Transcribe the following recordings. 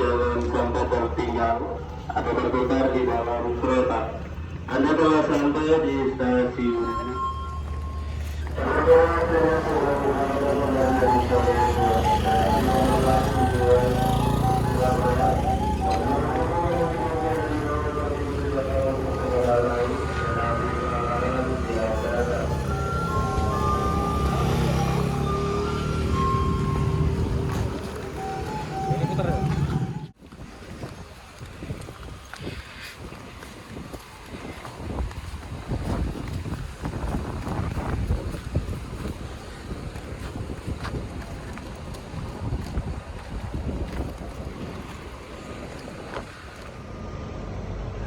perjalanan sampai tertinggal atau tertukar di dalam kereta. Anda telah sampai di stasiun.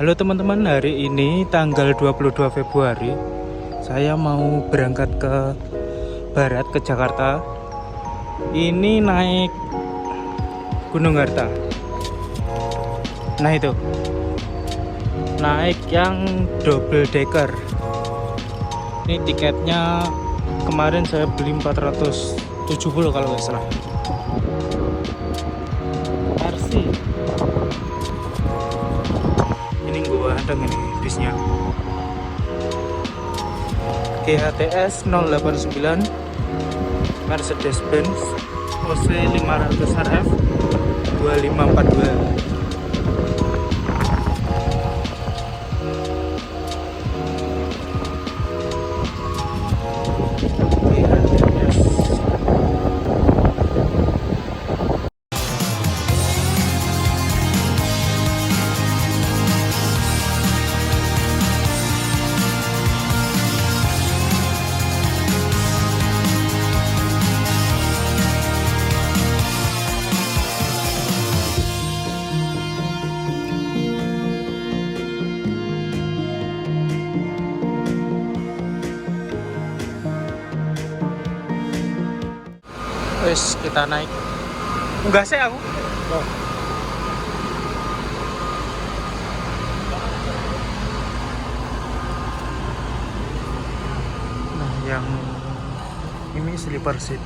Halo teman-teman, hari ini tanggal 22 Februari saya mau berangkat ke barat, ke Jakarta. Ini naik Gunung Harta. Nah itu, naik yang double decker. Ini tiketnya kemarin saya beli 470 kalau nggak salah. RC. Ini bisnya GHTS 089 Mercedes-Benz OC 500 RF 2542. Wes kita naik. Enggak sih aku. Oh. Nah, yang ini sleeper seat.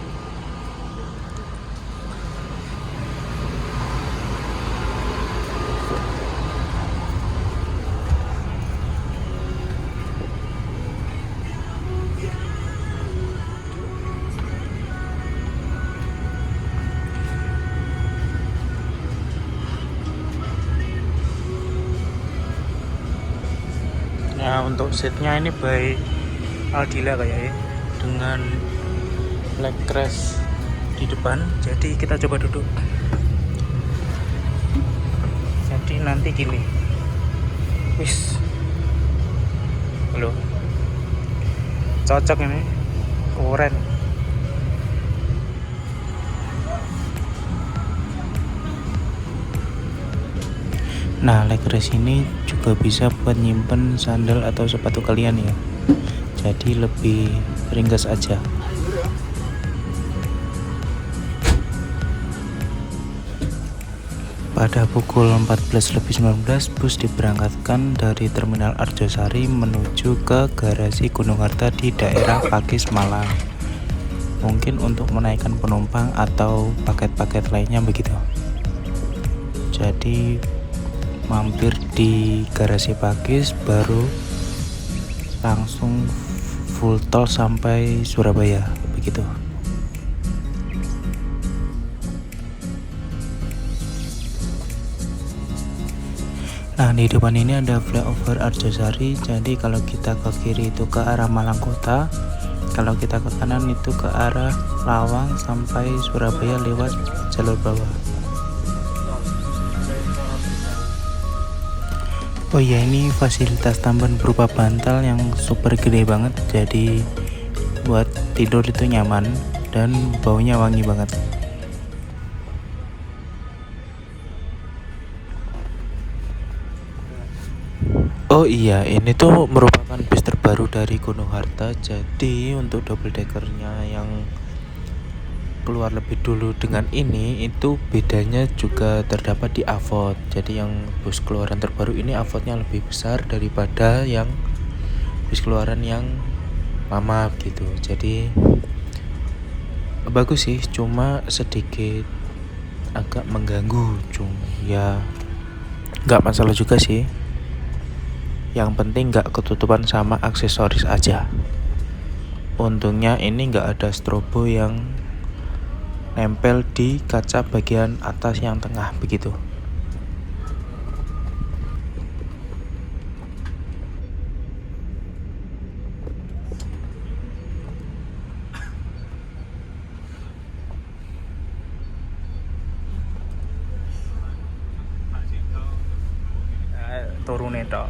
Nah, untuk seatnya ini by Aldila kayaknya, dengan leg rest di depan. Jadi kita coba duduk. Jadi nanti gini. Wis. Halo. Cocok ini. Keren. Nah, leg rest ini juga bisa buat nyimpen sandal atau sepatu kalian ya. Jadi lebih ringkas aja. Pada pukul 14.19 bus diberangkatkan dari Terminal Arjosari menuju ke garasi Gunung Harta di daerah Pakis, Malang. Mungkin untuk menaikkan penumpang atau paket-paket lainnya begitu. Jadi mampir di garasi Pakis, baru langsung full tol sampai Surabaya begitu. Nah, di depan ini ada flyover Arjosari. Jadi kalau kita ke kiri itu ke arah Malang Kota, kalau kita ke kanan itu ke arah Lawang sampai Surabaya lewat jalur bawah. Oh iya, ini fasilitas tambahan berupa bantal yang super gede banget, jadi buat tidur itu nyaman dan baunya wangi banget. Oh iya, ini tuh merupakan bis terbaru dari Gunung Harta. Jadi untuk double deckernya yang keluar lebih dulu dengan ini, itu bedanya juga terdapat di avot. Jadi yang bus keluaran terbaru ini avotnya lebih besar daripada yang bus keluaran yang lama gitu. Jadi bagus sih, cuma sedikit agak mengganggu ya nggak masalah juga sih. Yang penting nggak ketutupan sama aksesoris aja. Untungnya ini nggak ada strobo yang nempel di kaca bagian atas yang tengah begitu. Turune tok.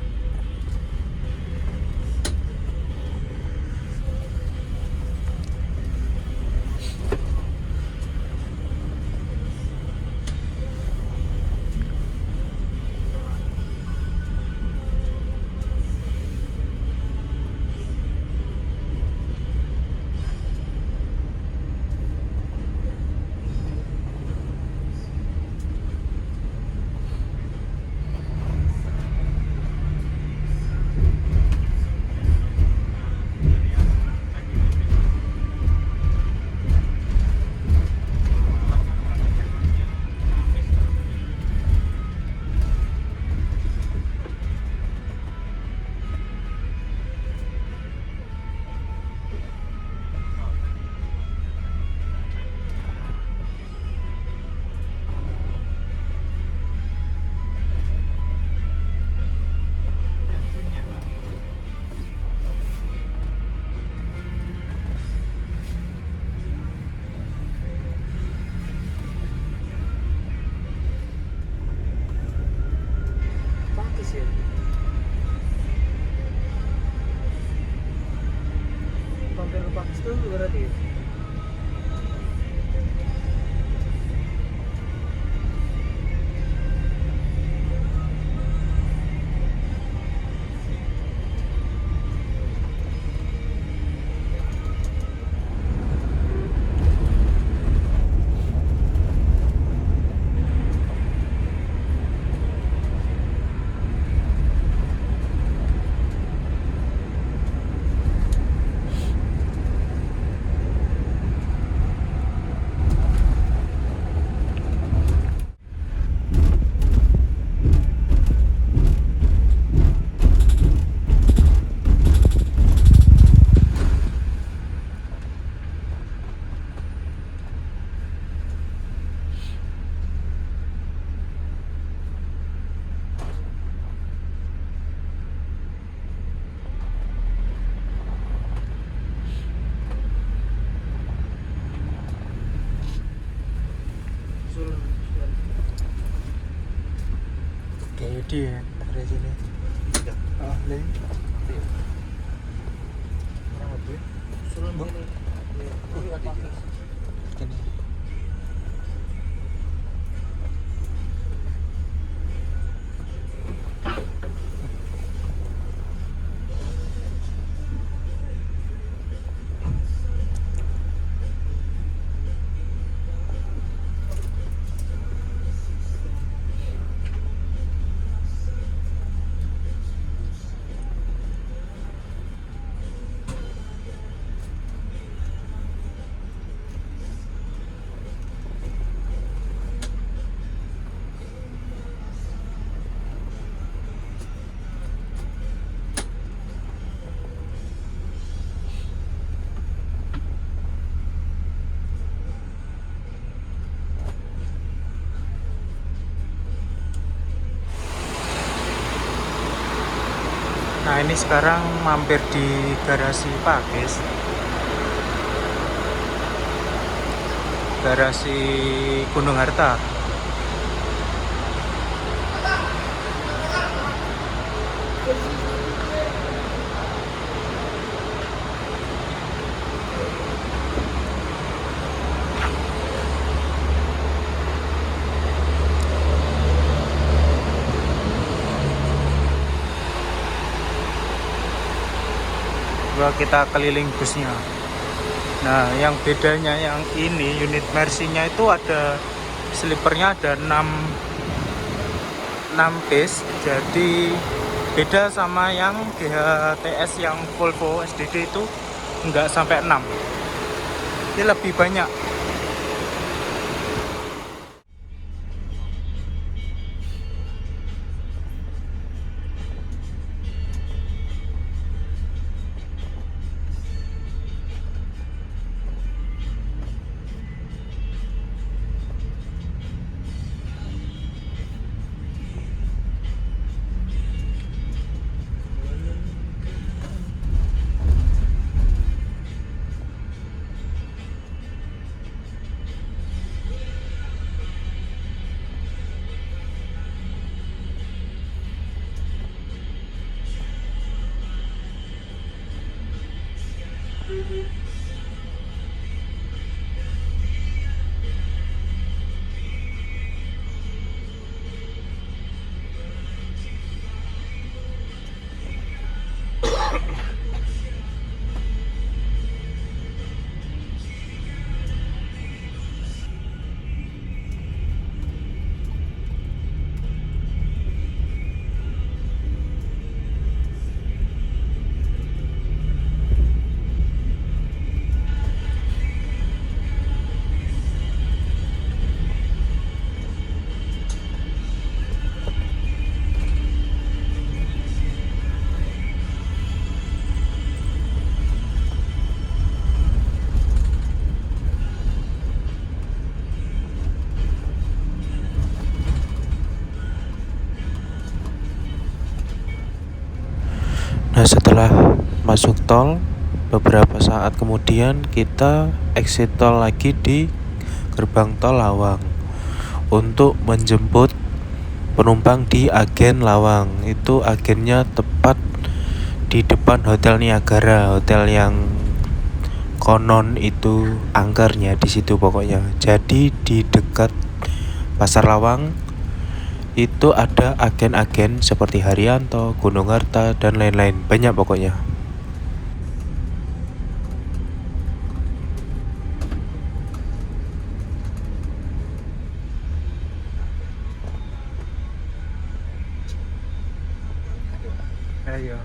Dia ada sini. Oh, ini. Nah, ini sekarang mampir di garasi Pakis. Garasi Gunung Harta. Coba kita keliling busnya. Nah, yang bedanya yang ini unit Mercy-nya itu ada sleepernya ada 6 piece. Jadi beda sama yang GHTS yang Volvo SDD itu enggak sampai 6. Ini lebih banyak. Nah, setelah masuk tol, beberapa saat kemudian kita exit tol lagi di gerbang tol Lawang untuk menjemput penumpang di agen Lawang. Itu agennya tepat di depan Hotel Niagara, hotel yang konon itu angkernya di situ pokoknya. Jadi di dekat Pasar Lawang itu ada agen-agen seperti Haryanto, Gunung Harta, dan lain-lain. Banyak pokoknya. Ayo.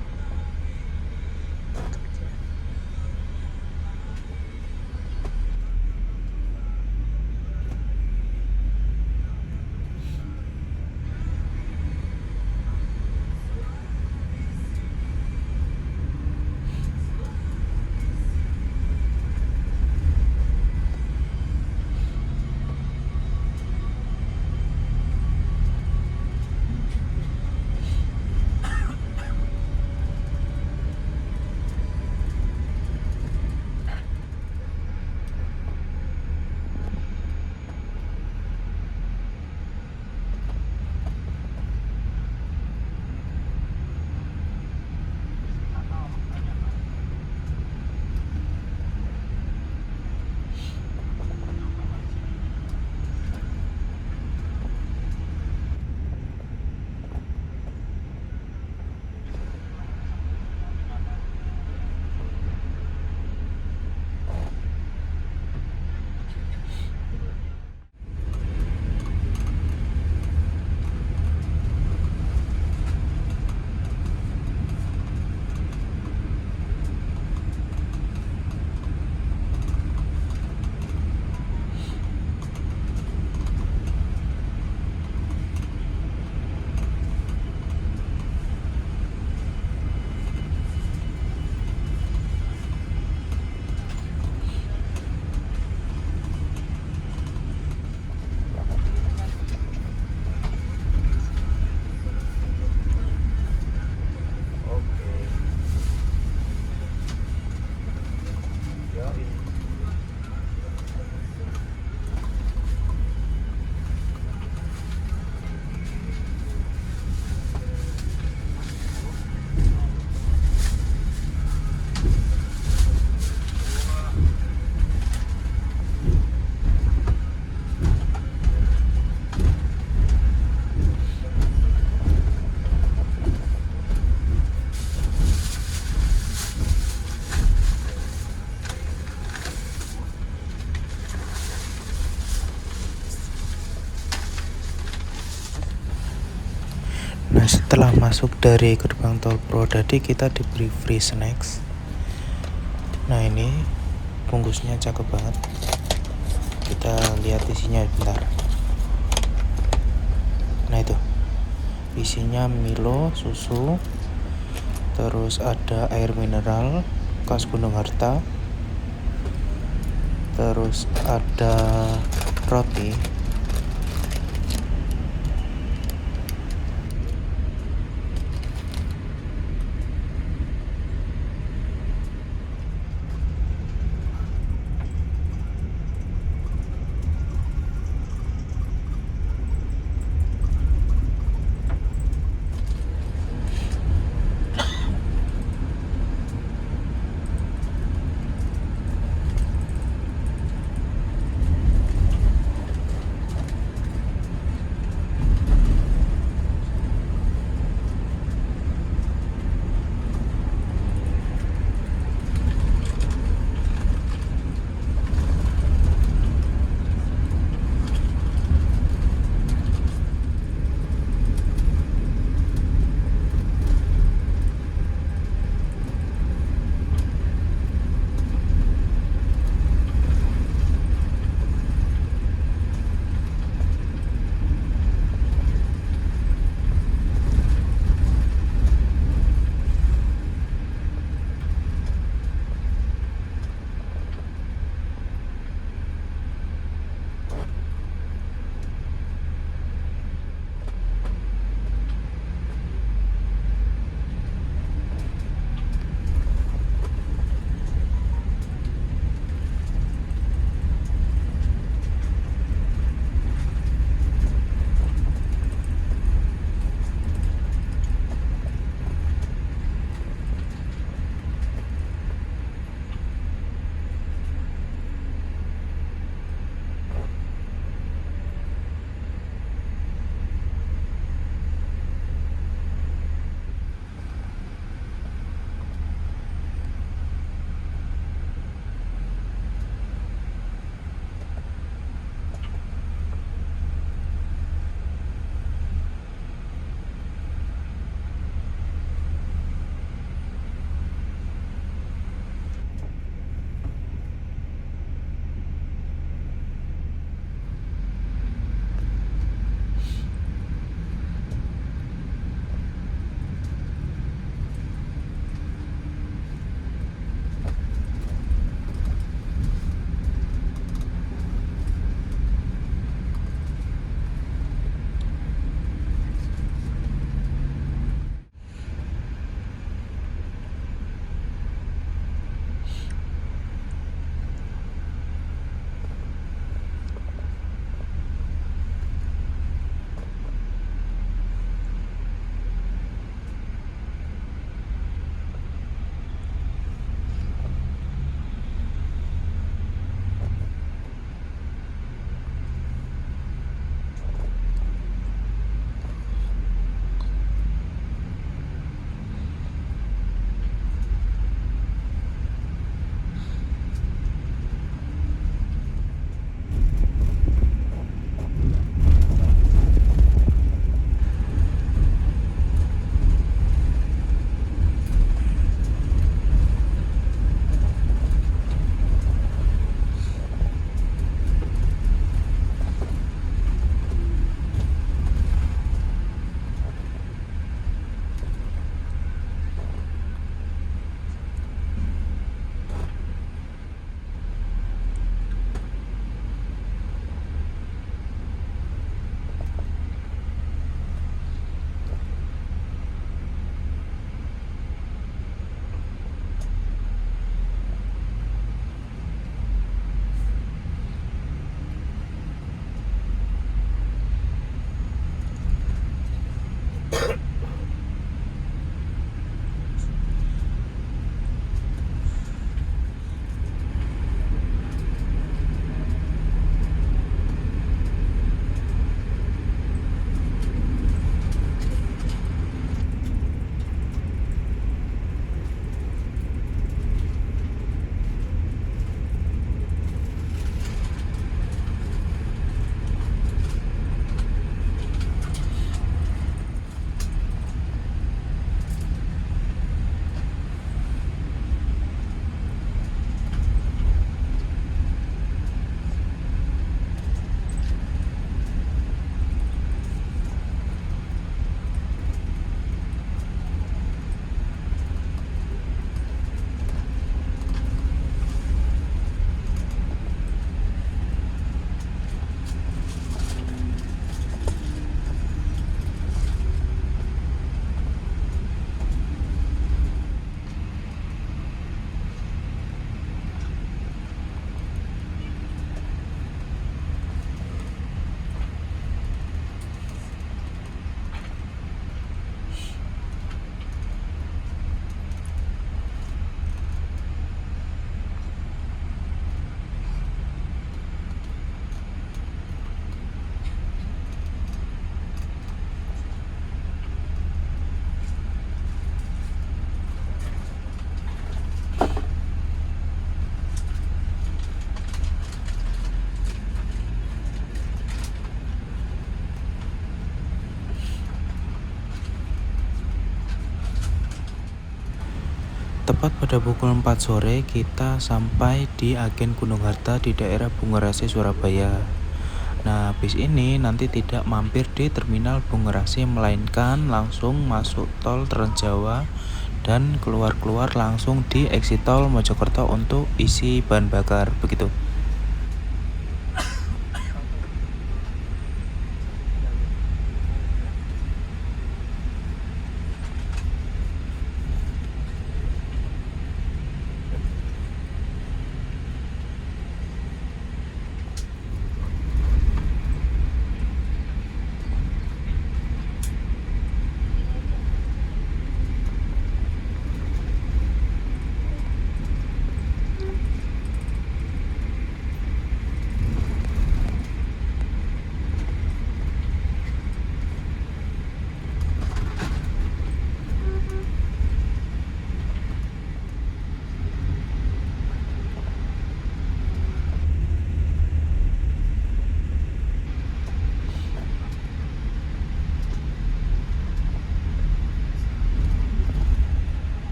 Nah, setelah masuk dari gerbang tol Purwodadi, kita diberi free snacks. Nah, ini bungkusnya cakep banget. Kita lihat isinya bentar. Nah, itu isinya Milo, susu, terus ada air mineral khas Gunung Harta, terus ada roti. Tepat pada pukul 4 sore kita sampai di agen Gunung Harta di daerah Bungarasi, Surabaya. Nah, bis ini nanti tidak mampir di terminal Bungarasi melainkan langsung masuk tol Transjawa dan keluar langsung di exit tol Mojokerto untuk isi bahan bakar, begitu.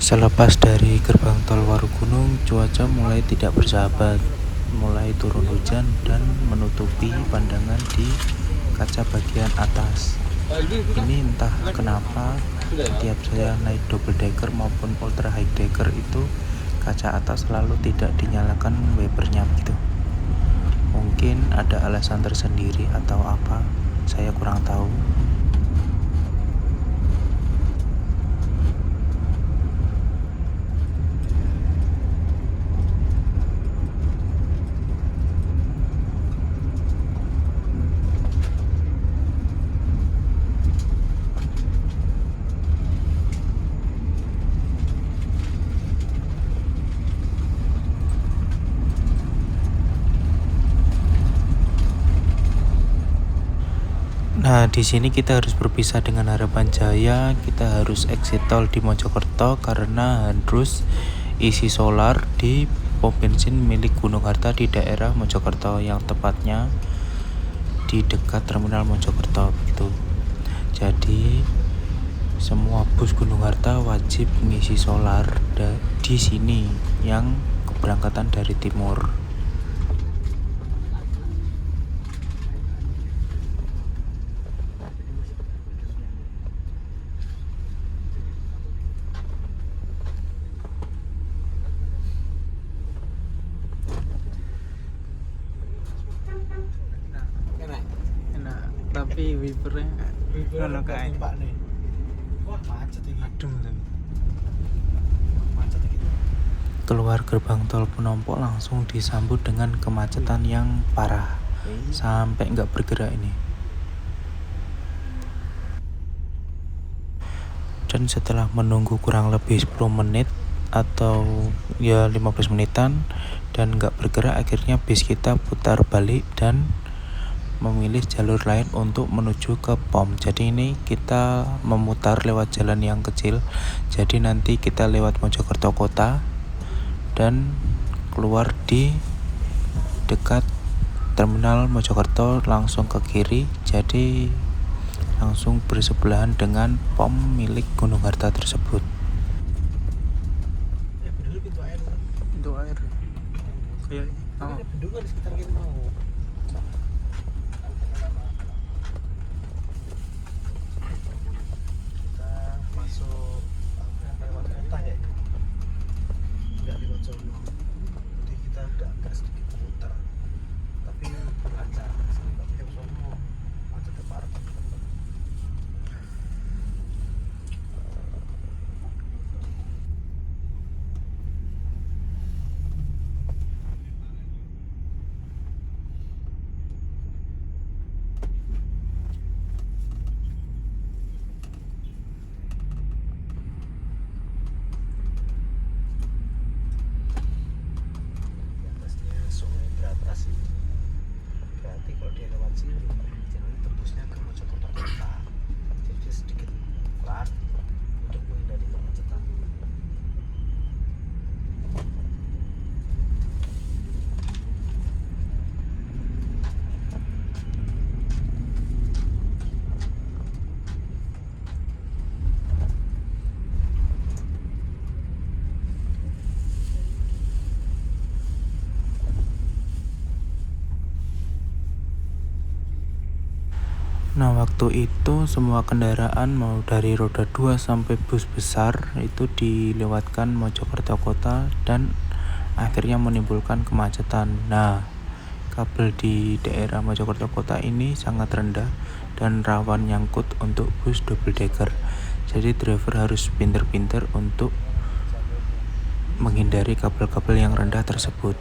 Selepas dari gerbang tol Warugunung, cuaca mulai tidak bersahabat, mulai turun hujan dan menutupi pandangan di kaca bagian atas. Ini entah kenapa setiap saya naik double decker maupun ultra high decker itu kaca atas selalu tidak dinyalakan wipernya begitu. Mungkin ada alasan tersendiri atau apa, saya kurang tahu. Nah, di sini kita harus berpisah dengan Harapan Jaya. Kita harus exit tol di Mojokerto karena harus isi solar di pom bensin milik Gunung Harta di daerah Mojokerto, yang tepatnya di dekat terminal Mojokerto begitu. Jadi semua bus Gunung Harta wajib mengisi solar di sini yang keberangkatan dari timur. Tapi wipernya ngono kae. Wah, macet iki. Adem ten. Macet iki. Keluar gerbang tol Penompok langsung disambut dengan kemacetan yang parah sampai nggak bergerak ini. Dan setelah menunggu kurang lebih 10 menit atau ya 15 menitan dan nggak bergerak, akhirnya bis kita putar balik dan memilih jalur lain untuk menuju ke pom. Jadi ini kita memutar lewat jalan yang kecil, jadi nanti kita lewat Mojokerto kota dan keluar di dekat terminal Mojokerto langsung ke kiri, jadi langsung bersebelahan dengan pom milik Gunung Harta tersebut. Pintu air. Kayak bendungan di sekitar kita mau. sini jalan tembusnya ke Mojokerto kota, jadi sedikit keluar untuk menghindari kemacetan. Nah, waktu itu semua kendaraan mau dari roda 2 sampai bus besar itu dilewatkan Mojokerto kota dan akhirnya menimbulkan kemacetan. Nah, kabel di daerah Mojokerto kota ini sangat rendah dan rawan nyangkut untuk bus double decker. Jadi driver harus pinter-pinter untuk menghindari kabel-kabel yang rendah tersebut.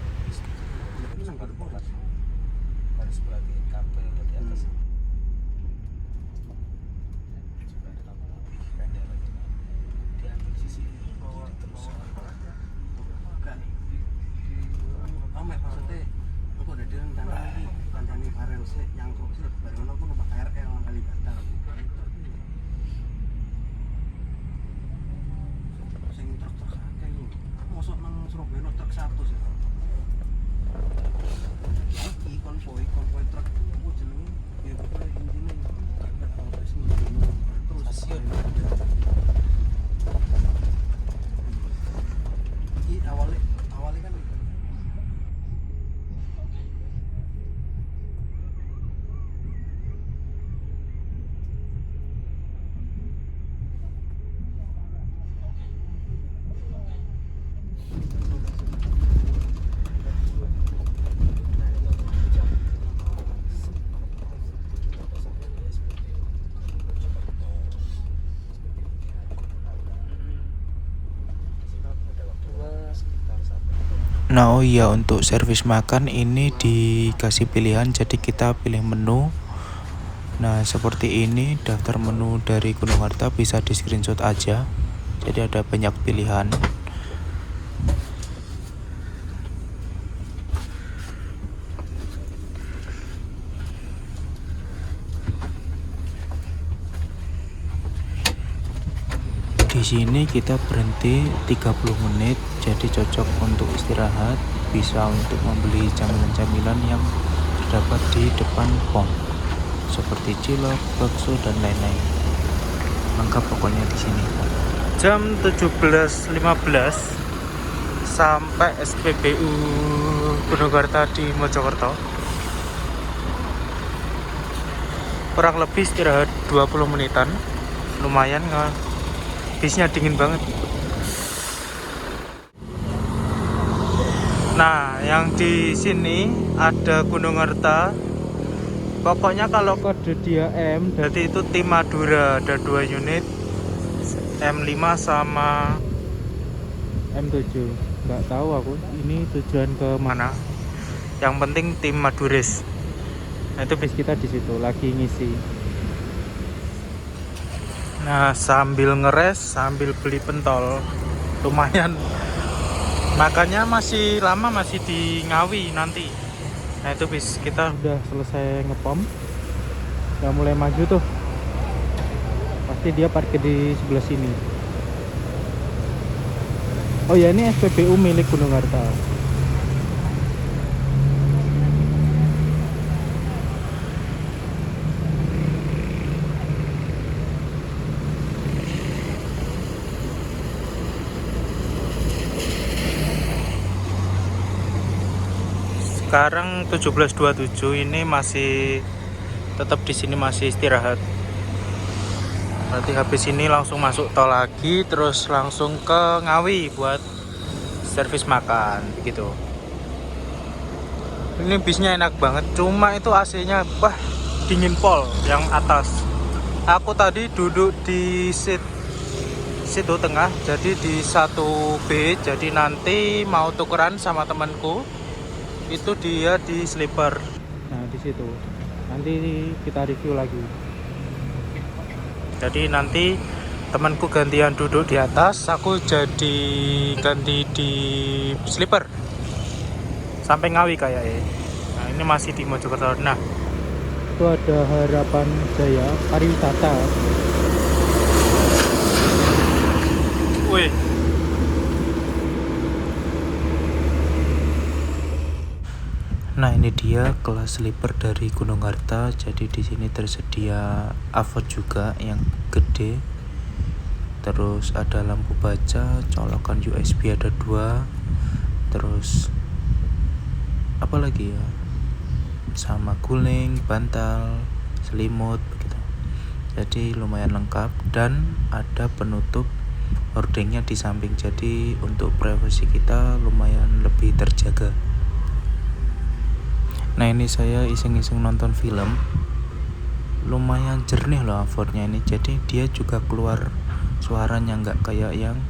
Harus perhatiin kabel di atas. Diambil sisi ini, terus maksudnya aku udah di rencana lagi kancani bareng sih yang kok sih bareng aku numpak KRL kali batal sing truk-truk akeh lho mosok nang Surabaya truk 1 sih iki konvoy truk aku jenenge ya pokoknya intine gak tau wis terus stasiun iki awalnya kan Nah, oh iya, untuk servis makan ini dikasih pilihan, jadi kita pilih menu. Nah, seperti ini daftar menu dari Gunung Harta, bisa di screenshot aja. Jadi ada banyak pilihan. Di sini kita berhenti 30 menit, jadi cocok untuk istirahat, bisa untuk membeli camilan-camilan yang terdapat di depan pom, seperti cilok, bakso dan lain-lain. Lengkap pokoknya di sini. Jam 17.15 sampai SPBU Gunung Harta di Mojokerto. Kurang lebih istirahat 20 menitan. Lumayan nggak? Bisnya dingin banget. Nah, yang di sini ada Gunung Harta. Pokoknya kalau kode dia M, jadi itu tim Madura, ada 2 unit, M5 sama M7. Nggak tahu aku ini tujuan ke mana. Yang penting tim Madures. Nah, itu bis kita di situ lagi ngisi. Nah, sambil ngeres, sambil beli pentol, lumayan. Makannya masih lama, masih di Ngawi nanti. Nah, itu bis kita udah selesai ngepom, udah mulai maju tuh. Pasti dia parkir di sebelah sini. Oh ya, ini SPBU milik Gunung Harta. Sekarang 17.27, ini masih tetap di sini, masih istirahat. Nanti habis ini langsung masuk tol lagi, terus langsung ke Ngawi buat servis makan gitu. Ini bisnya enak banget, cuma itu AC-nya wah dingin pol yang atas. Aku tadi duduk di situ tengah, jadi di 1B, jadi nanti mau tukeran sama temanku. Itu dia di sleeper. Nah, di situ. Nanti kita review lagi. Jadi nanti temanku gantian duduk di atas, aku jadi ganti di sleeper. Sampai Ngawi kayaknya. Nah, ini masih di Mojokerto. Nah, Itu ada Harapan Jaya pariwisata. Wih. Nah, ini dia kelas sleeper dari Gunung Harta. Jadi di sini tersedia AVOD juga yang gede. Terus ada lampu baca, colokan USB ada 2. Terus apa lagi ya? Sama guling, bantal, selimut begitu. Jadi lumayan lengkap dan ada penutup hordingnya di samping. Jadi untuk privasi kita lumayan lebih terjaga. Nah, ini saya iseng-iseng nonton film, lumayan jernih loh AVOD-nya ini. Jadi dia juga keluar suaranya, nggak kayak yang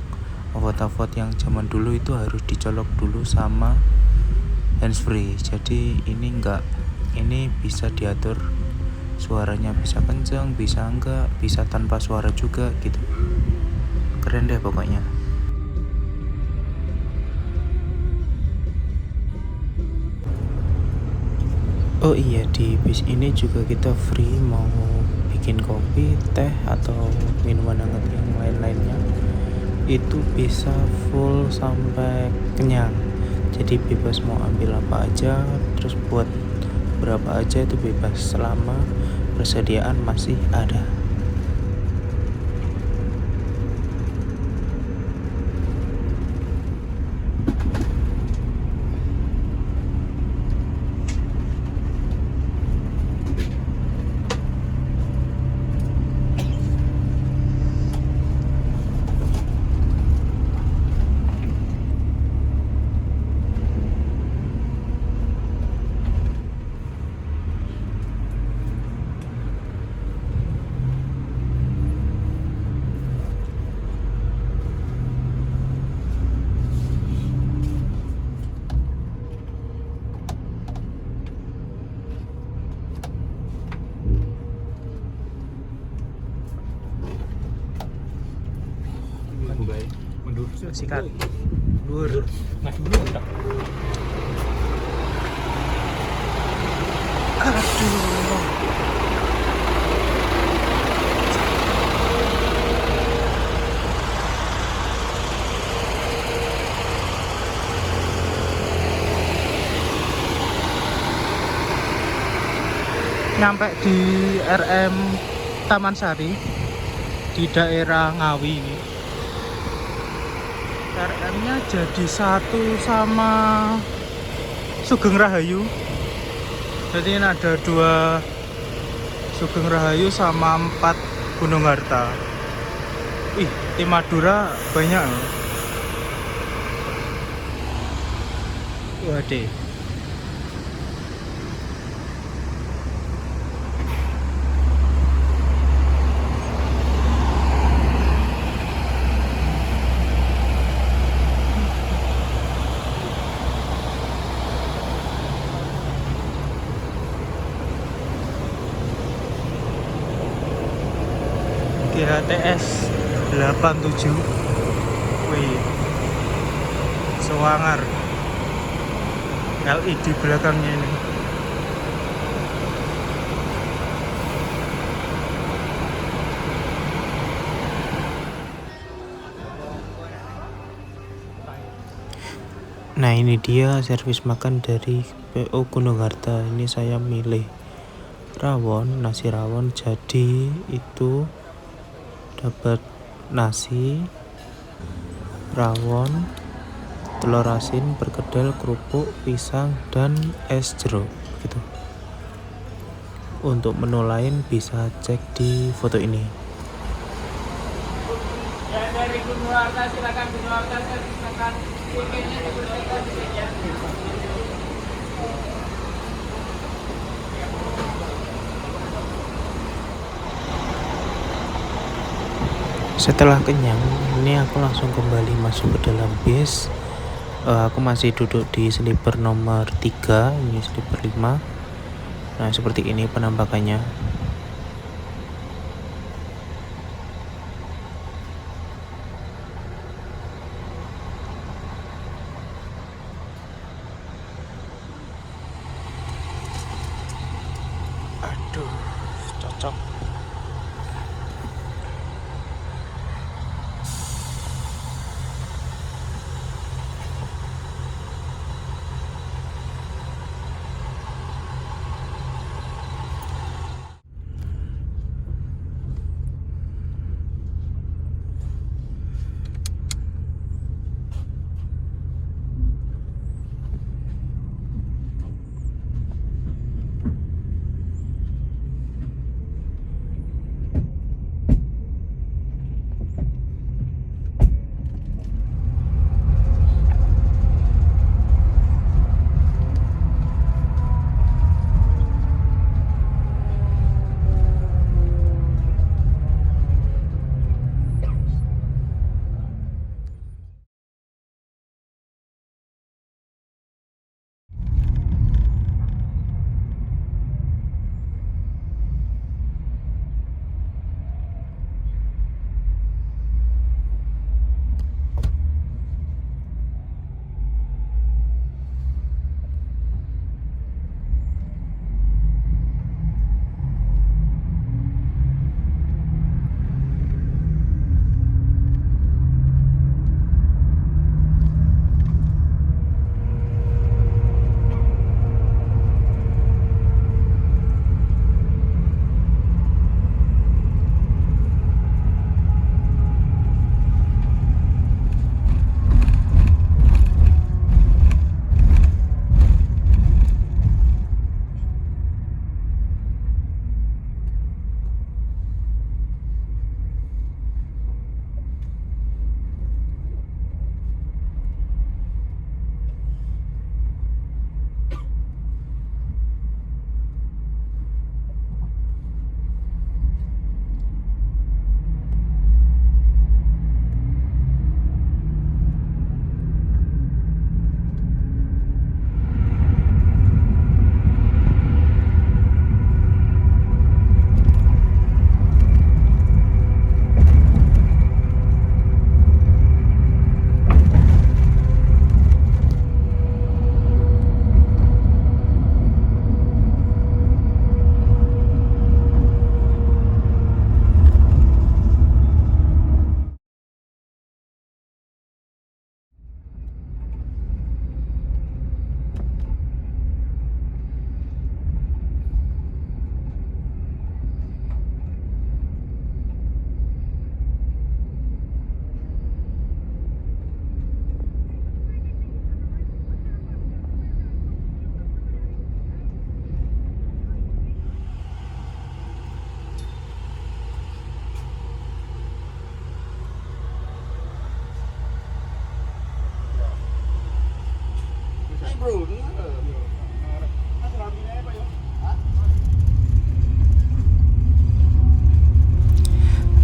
AVOD yang zaman dulu itu harus dicolok dulu sama handsfree. Jadi ini enggak, ini bisa diatur suaranya, bisa kenceng, bisa enggak, bisa tanpa suara juga gitu. Keren deh pokoknya. Oh iya, di bis ini juga kita free mau bikin kopi, teh, atau minuman hangat yang lain-lainnya. Itu bisa full sampai kenyang. Jadi bebas mau ambil apa aja, terus buat berapa aja itu bebas selama persediaan masih ada. Mundur. Sikat. Lur. Nah, mundur tak. Aduh. Nyampe di RM Taman Sari di daerah Ngawi ini. RM-nya jadi satu sama Sugeng Rahayu. Jadi ini ada 2 Sugeng Rahayu sama 4 Gunung Harta. Ih, tim Madura banyak loh. Waduh. Kira TS 87. Wih, sewangar LED belakangnya ini. Nah, ini dia servis makan dari PO Gunung Harta. Ini saya milih rawon, nasi rawon. Jadi itu dapat nasi, rawon, telur asin, perkedel, kerupuk, pisang, dan es jeruk gitu. Untuk menu lain bisa cek di foto ini. Ya, dari Gunung Harta silakan Gunung Harta silakan tiketnya dipersilakan ya. Setelah kenyang, ini aku langsung kembali masuk ke dalam bis. Aku masih duduk di sleeper nomor 3, ini sleeper 5. Nah, seperti ini penampakannya. Aduh, cocok.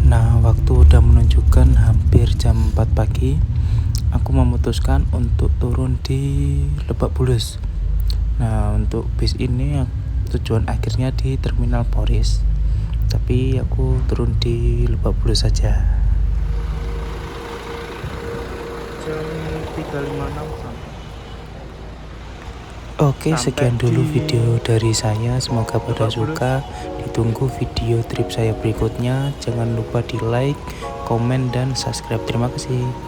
Nah, waktu udah menunjukkan hampir jam 4 pagi, aku memutuskan untuk turun di Lebak Bulus. Nah, untuk bis ini tujuan akhirnya di Terminal Poris, tapi aku turun di Lebak Bulus saja. Jam 3.56 sampai. Oke, Sampai sekian dulu di video dari saya. Semoga pada Lebak Bulus. suka. Ditunggu video trip saya berikutnya. Jangan lupa di like, komen, dan subscribe. Terima kasih.